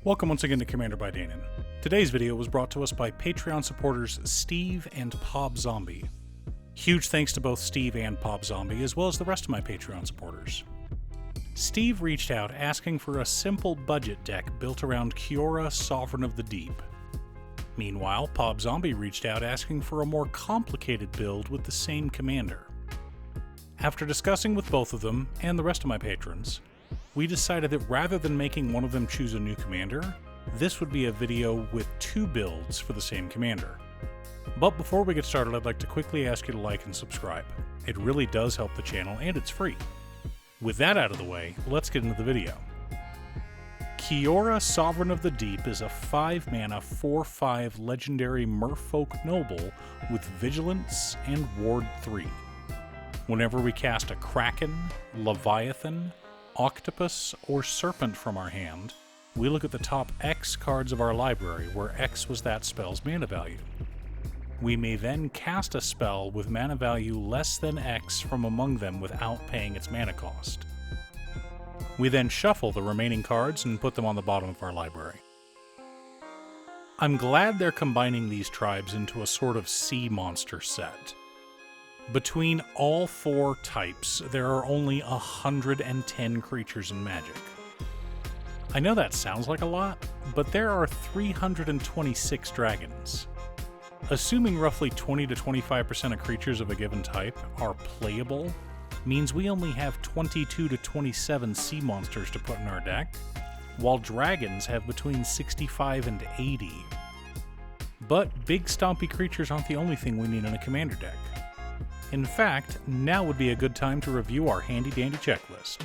Welcome once again to Commander by Danon. Today's video was brought to us by Patreon supporters Steve and Pob Zombie. Huge thanks to both Steve and Pob Zombie, as well as the rest of my Patreon supporters. Steve reached out asking for a simple budget deck built around Kiora, Sovereign of the Deep. Meanwhile, Pob Zombie reached out asking for a more complicated build with the same commander. After discussing with both of them, and the rest of my patrons, we decided that rather than making one of them choose a new commander, this would be a video with two builds for the same commander. But before we get started, I'd like to quickly ask you to like and subscribe. It really does help the channel, and it's free. With that out of the way, let's get into the video. Kiora, Sovereign of the Deep is a 5-mana 4/5 legendary merfolk noble with Vigilance and Ward 3. Whenever we cast a Kraken, Leviathan, Octopus, or Serpent from our hand, we look at the top X cards of our library, where X was that spell's mana value. We may then cast a spell with mana value less than X from among them without paying its mana cost. We then shuffle the remaining cards and put them on the bottom of our library. I'm glad they're combining these tribes into a sort of sea monster set. Between all four types, there are only 110 creatures in Magic. I know that sounds like a lot, but there are 326 dragons. Assuming roughly 20 to 25% of creatures of a given type are playable, means we only have 22 to 27 sea monsters to put in our deck, while dragons have between 65 and 80. But big stompy creatures aren't the only thing we need in a commander deck. In fact, now would be a good time to review our handy-dandy checklist.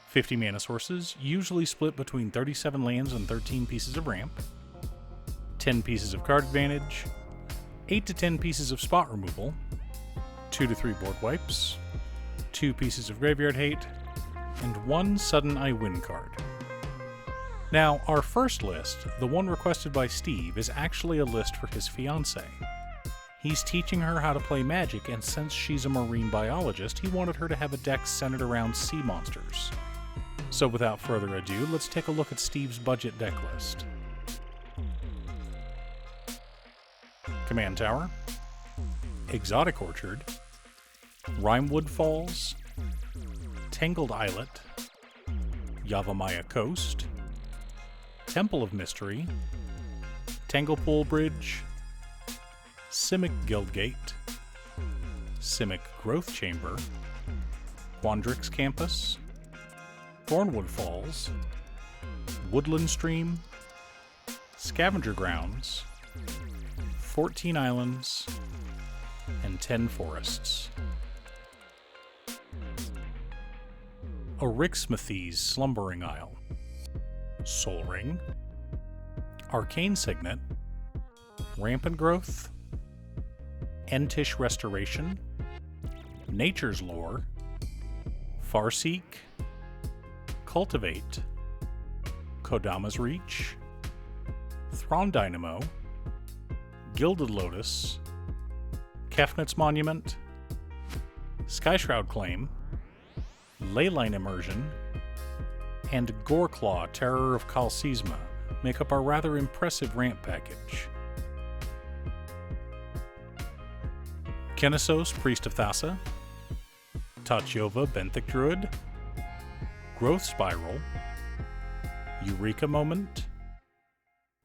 50 mana sources, usually split between 37 lands and 13 pieces of ramp, 10 pieces of card advantage, 8 to 10 pieces of spot removal, 2 to 3 board wipes, 2 pieces of graveyard hate, and 1 sudden I win card. Now, our first list, the one requested by Steve, is actually a list for his fiancée. He's teaching her how to play Magic, and since she's a marine biologist, he wanted her to have a deck centered around sea monsters. So without further ado, let's take a look at Steve's budget deck list. Command Tower, Exotic Orchard, Rimewood Falls, Tangled Islet, Yavimaya Coast, Temple of Mystery, Tanglepool Bridge, Simic Guildgate, Simic Growth Chamber, Quandrix Campus, Thornwood Falls, Woodland Stream, Scavenger Grounds, 14 Islands, and 10 Forests. Orixmethy's Slumbering Isle, Sol Ring, Arcane Signet, Rampant Growth, Entish Restoration, Nature's Lore, Farseek, Cultivate, Kodama's Reach, Thrawn Dynamo, Gilded Lotus, Kefnit's Monument, Skyshroud Claim, Leyline Immersion, and Goreclaw, Terror of Kalsizma make up our rather impressive ramp package. Kennesos, Priest of Thassa, Tachiova, Benthic Druid, Growth Spiral, Eureka Moment,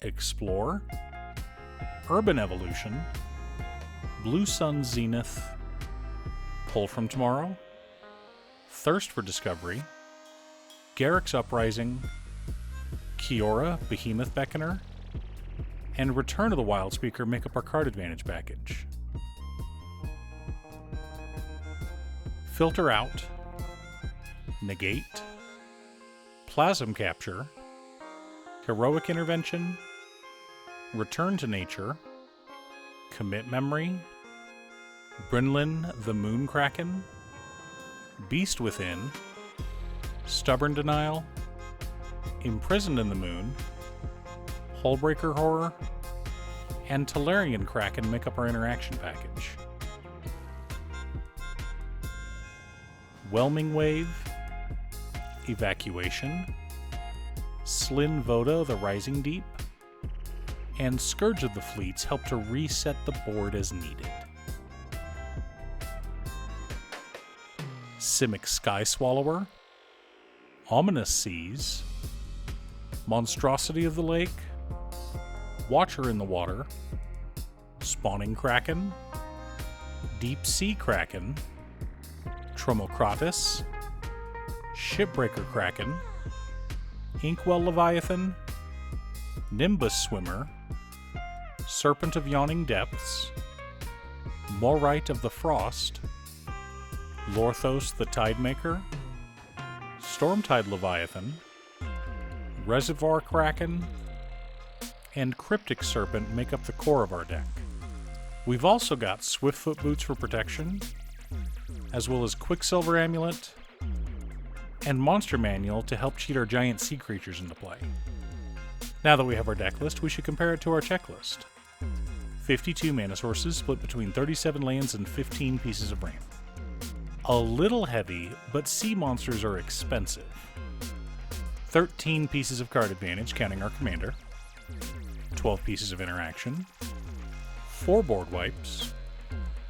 Explore, Urban Evolution, Blue Sun Zenith, Pull from Tomorrow, Thirst for Discovery, Garruk's Uprising, Kiora, Behemoth Beckoner, and Return of the Wildspeaker make up our card advantage package. Filter Out, Negate, Plasm Capture, Heroic Intervention, Return to Nature, Commit Memory, Brynlin the Moonkraken, Beast Within, Stubborn Denial, Imprisoned in the Moon, Hullbreaker Horror, and Tolarian Kraken make up our interaction package. Whelming Wave, Evacuation, Slyn Voda, the Rising Deep, and Scourge of the Fleets help to reset the board as needed. Simic Sky Swallower, Ominous Seas, Monstrosity of the Lake, Watcher in the Water, Spawning Kraken, Deep Sea Kraken, Tromocratus, Shipbreaker Kraken, Inkwell Leviathan, Nimbus Swimmer, Serpent of Yawning Depths, Morite of the Frost, Lorthos the Tidemaker, Stormtide Leviathan, Reservoir Kraken, and Cryptic Serpent make up the core of our deck. We've also got Swiftfoot Boots for protection, as well as Quicksilver Amulet, and Monster Manual to help cheat our giant sea creatures into play. Now that we have our deck list, we should compare it to our checklist. 52 mana sources split between 37 lands and 15 pieces of ramp. A little heavy, but sea monsters are expensive. 13 pieces of card advantage, counting our commander. 12 pieces of interaction. 4 board wipes.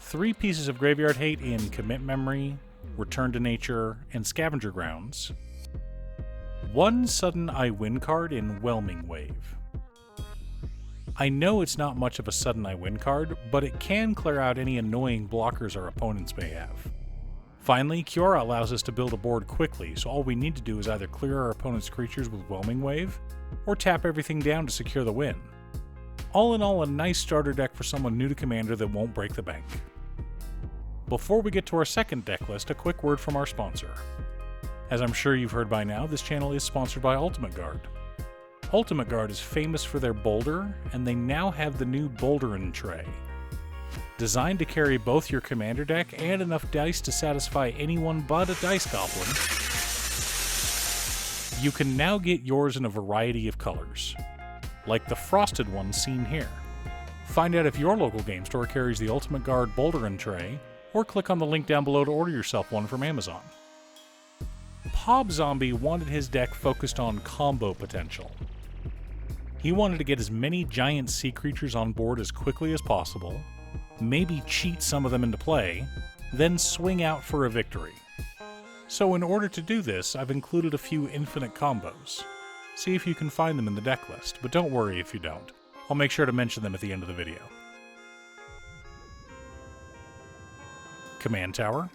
3 pieces of graveyard hate in Commit Memory, Return to Nature, and Scavenger Grounds. 1 sudden I win card in Whelming Wave. I know it's not much of a sudden I win card, but it can clear out any annoying blockers our opponents may have. Finally, Kiora allows us to build a board quickly, so all we need to do is either clear our opponent's creatures with Whelming Wave, or tap everything down to secure the win. All in all, a nice starter deck for someone new to Commander that won't break the bank. Before we get to our second deck list, a quick word from our sponsor. As I'm sure you've heard by now, this channel is sponsored by Ultimate Guard. Ultimate Guard is famous for their Boulder, and they now have the new Boulderin tray. Designed to carry both your Commander deck and enough dice to satisfy anyone but a Dice Goblin, you can now get yours in a variety of colors, like the frosted one seen here. Find out if your local game store carries the Ultimate Guard Boulderin tray, or click on the link down below to order yourself one from Amazon. Pob Zombie wanted his deck focused on combo potential. He wanted to get as many giant sea creatures on board as quickly as possible, maybe cheat some of them into play, then swing out for a victory. So in order to do this, I've included a few infinite combos. See if you can find them in the deck list, but don't worry if you don't. I'll make sure to mention them at the end of the video. Command Tower,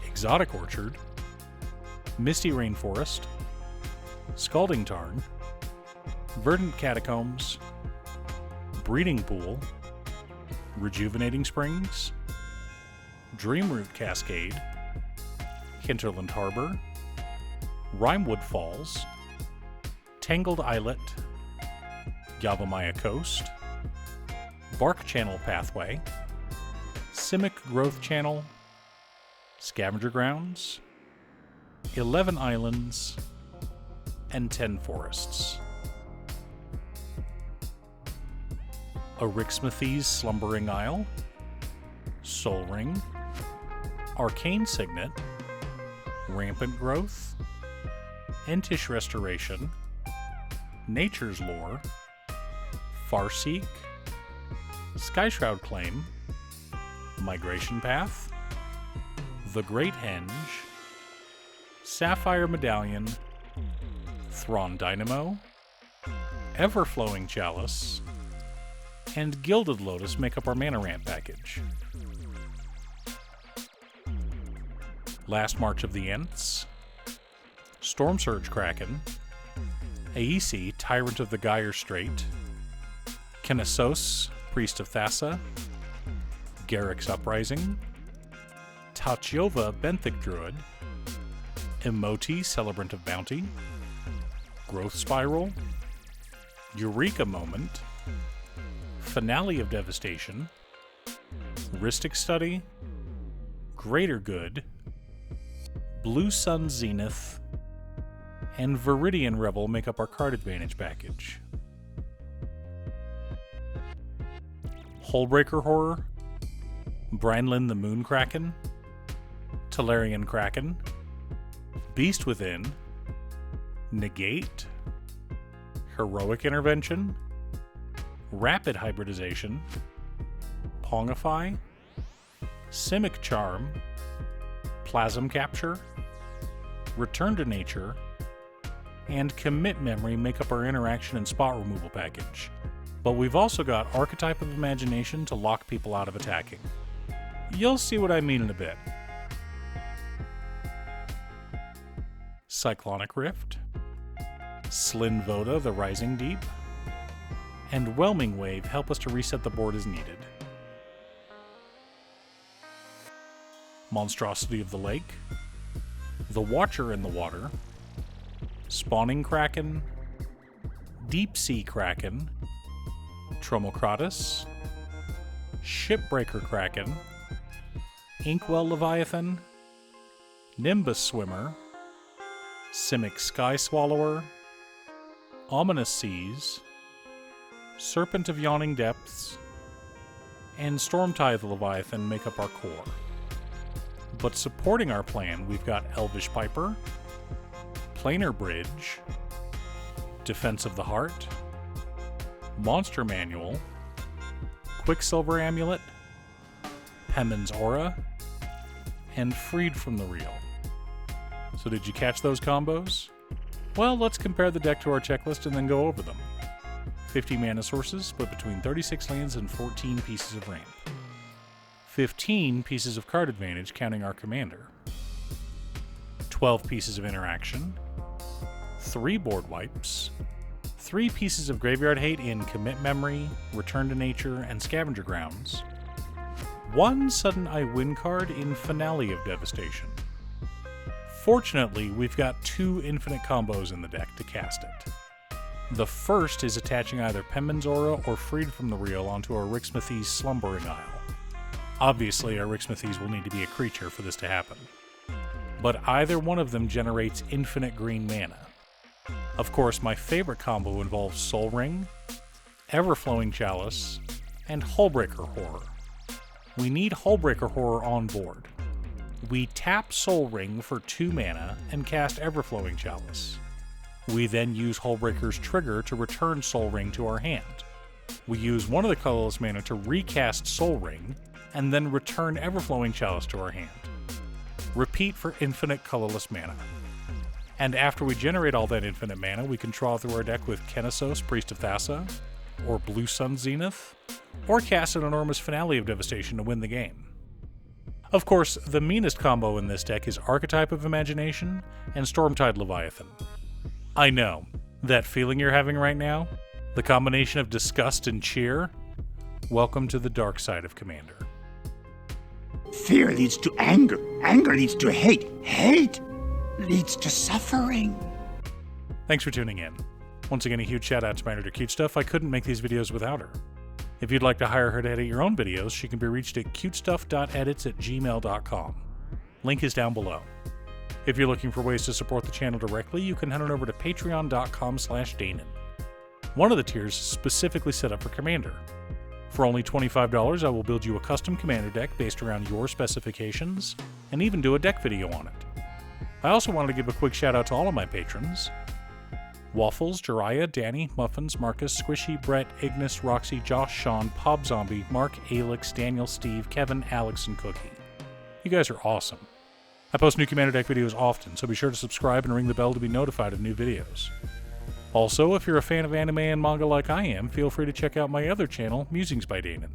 Exotic Orchard, Misty Rainforest, Scalding Tarn, Verdant Catacombs, Breeding Pool, Rejuvenating Springs, Dreamroot Cascade, Hinterland Harbor, Rimewood Falls, Tangled Islet, Yavimaya Coast, Bark Channel Pathway, Simic Growth Channel, Scavenger Grounds, 11 Islands, and 10 Forests. Arixmathes Slumbering Isle, Sol Ring, Arcane Signet, Rampant Growth, Entish Restoration, Nature's Lore, Farseek, Skyshroud Claim, Migration Path, The Great Henge, Sapphire Medallion, Thrawn Dynamo, Everflowing Chalice, and Gilded Lotus make up our mana ramp package. Last March of the Ents, Storm Surge Kraken, Aesi, Tyrant of the Gyre Strait, Kennesos, Priest of Thassa, Garruk's Uprising, Tachiova, Benthic Druid, Emoti, Celebrant of Bounty, Growth Spiral, Eureka Moment, Finale of Devastation, Rhystic Study, Greater Good, Blue Sun Zenith, and Viridian Rebel make up our card advantage package. Hullbreaker Horror, Branlin the Moon Kraken, Talarian Kraken, Beast Within, Negate, Heroic Intervention, Rapid Hybridization, Pongify, Simic Charm, Plasm Capture, Return to Nature, and Commit Memory make up our interaction and spot removal package. But we've also got Archetype of Imagination to lock people out of attacking. You'll see what I mean in a bit. Cyclonic Rift, Slyn Voda, the Rising Deep, and Whelming Wave help us to reset the board as needed. Monstrosity of the Lake, the Watcher in the Water, Spawning Kraken, Deep Sea Kraken, Tromocratus, Shipbreaker Kraken, Inkwell Leviathan, Nimbus Swimmer, Simic Sky Swallower, Ominous Seas, Serpent of Yawning Depths, and Stormtide Leviathan make up our core. But supporting our plan, we've got Elvish Piper, Planar Bridge, Defense of the Heart, Monster Manual, Quicksilver Amulet, Hemen's Aura, and Freed from the Real. So did you catch those combos? Well, let's compare the deck to our checklist and then go over them. 50 mana sources split between 36 lands and 14 pieces of ramp. 15 pieces of card advantage counting our commander. 12 pieces of interaction. 3 board wipes. 3 pieces of graveyard hate in Commit Memory, Return to Nature, and Scavenger Grounds. 1 sudden I win card in Finale of Devastation. Fortunately, we've got 2 infinite combos in the deck to cast it. The first is attaching either Penman's Aura or Freed from the Real onto our Rixmathies Slumbering Isle. Obviously, our Rixmathies will need to be a creature for this to happen. But either one of them generates infinite green mana. Of course, my favorite combo involves Soul Ring, Everflowing Chalice, and Hullbreaker Horror. We need Hullbreaker Horror on board. We tap Soul Ring for 2 mana and cast Everflowing Chalice. We then use Hullbreaker's trigger to return Soul Ring to our hand. We use one of the colorless mana to recast Soul Ring, and then return Everflowing Chalice to our hand. Repeat for infinite colorless mana. And after we generate all that infinite mana, we can draw through our deck with Kennesos, Priest of Thassa, or Blue Sun Zenith, or cast an enormous Finale of Devastation to win the game. Of course, the meanest combo in this deck is Archetype of Imagination and Stormtide Leviathan. I know, that feeling you're having right now, the combination of disgust and cheer, welcome to the dark side of Commander. Fear leads to anger. Anger leads to hate. Hate leads to suffering. Thanks for tuning in. Once again, a huge shout out to my editor Cutestuff. I couldn't make these videos without her. If you'd like to hire her to edit your own videos, she can be reached at cutestuff.edits@gmail.com. Link is down below. If you're looking for ways to support the channel directly, you can head on over to patreon.com/Danon. One of the tiers is specifically set up for Commander. For only $25, I will build you a custom Commander deck based around your specifications, and even do a deck video on it. I also wanted to give a quick shout out to all of my patrons: Waffles, Jiraiya, Danny, Muffins, Marcus, Squishy, Brett, Ignis, Roxy, Josh, Sean, Pob Zombie, Mark, Alex, Daniel, Steve, Kevin, Alex, and Cookie. You guys are awesome. I post new Commander deck videos often, so be sure to subscribe and ring the bell to be notified of new videos. Also, if you're a fan of anime and manga like I am, feel free to check out my other channel, Musings by Danon.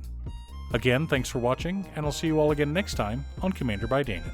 Again, thanks for watching, and I'll see you all again next time on Commander by Danon.